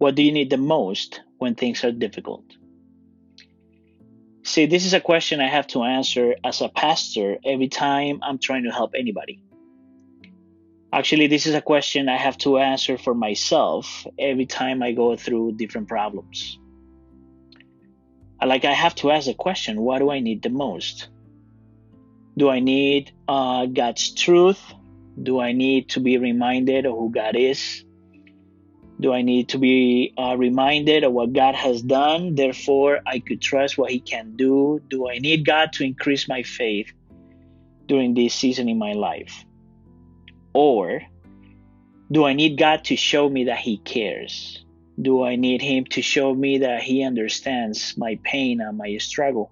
What do you need the most when things are difficult? See, this is a question I have to answer as a pastor every time I'm trying to help anybody. Actually, this is a question I have to answer for myself every time I go through different problems. I have to ask the question, what do I need the most? Do I need God's truth? Do I need to be reminded of who God is? Do I need to be reminded of what God has done? Therefore, I could trust what He can do. Do I need God to increase my faith during this season in my life? Or do I need God to show me that He cares? Do I need Him to show me that He understands my pain and my struggle?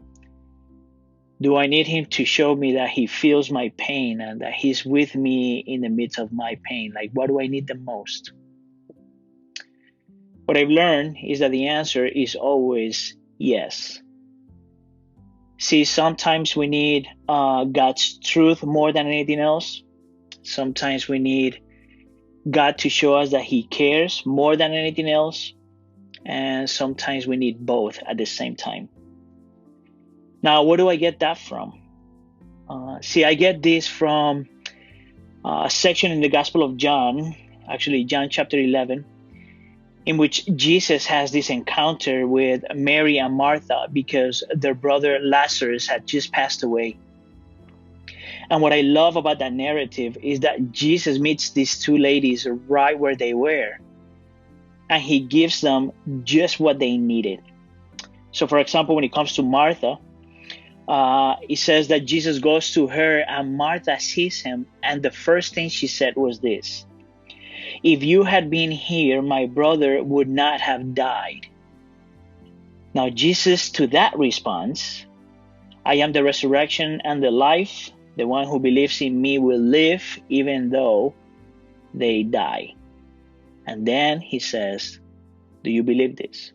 Do I need Him to show me that He feels my pain and that He's with me in the midst of my pain? What do I need the most? What I've learned is that the answer is always yes. See, sometimes we need God's truth more than anything else. Sometimes we need God to show us that He cares more than anything else. And sometimes we need both at the same time. Now, where do I get that from? I get this from a section in the Gospel of John, actually John chapter 11, in which Jesus has this encounter with Mary and Martha because their brother Lazarus had just passed away. And what I love about that narrative is that Jesus meets these two ladies right where they were, and He gives them just what they needed. So, for example, when it comes to Martha, it says that Jesus goes to her and Martha sees Him, and the first thing she said was this: "If you had been here, my brother would not have died." Now Jesus to that responds, "I am the resurrection and the life. The one who believes in me will live even though they die." And then He says, "Do you believe this?"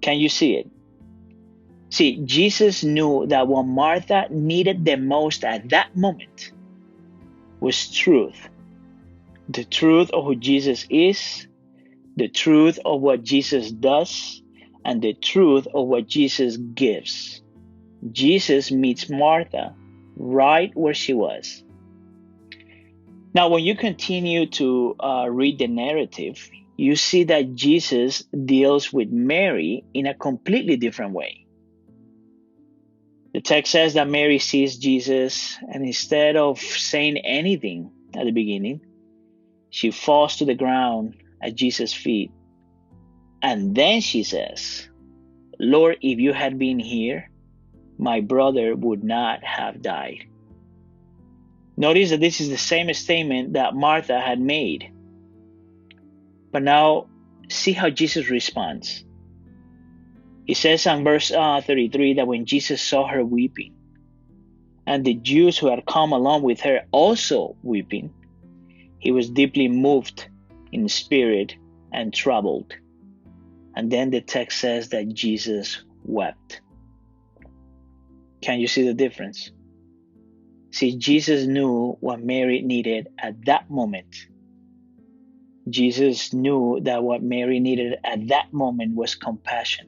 Can you see it? See, Jesus knew that what Martha needed the most at that moment was truth. The truth of who Jesus is, the truth of what Jesus does, and the truth of what Jesus gives. Jesus meets Martha right where she was. Now, when you continue to read the narrative, you see that Jesus deals with Mary in a completely different way. The text says that Mary sees Jesus, and instead of saying anything at the beginning, she falls to the ground at Jesus' feet. And then she says, "Lord, if you had been here, my brother would not have died." Notice that this is the same statement that Martha had made. But now, see how Jesus responds. He says in verse 33 that when Jesus saw her weeping, and the Jews who had come along with her also weeping, He was deeply moved in spirit and troubled. And then the text says that Jesus wept. Can you see the difference? See, Jesus knew what Mary needed at that moment. Jesus knew that what Mary needed at that moment was compassion.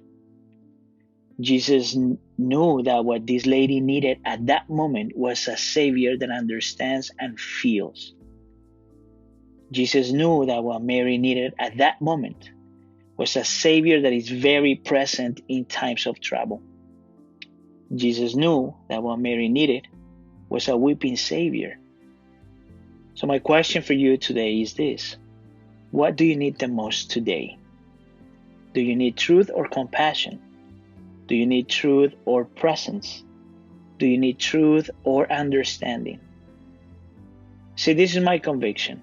Jesus knew that what this lady needed at that moment was a Savior that understands and feels. Jesus knew that what Mary needed at that moment was a Savior that is very present in times of trouble. Jesus knew that what Mary needed was a weeping Savior. So my question for you today is this: what do you need the most today? Do you need truth or compassion? Do you need truth or presence? Do you need truth or understanding? See, this is my conviction,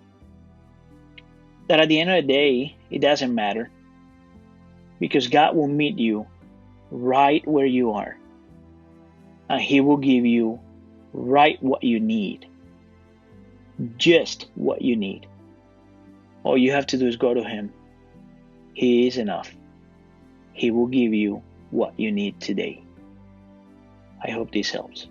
that at the end of the day, it doesn't matter, because God will meet you right where you are, and He will give you right what you need, just what you need. All you have to do is go to Him. He is enough. He will give you what you need today. I hope this helps.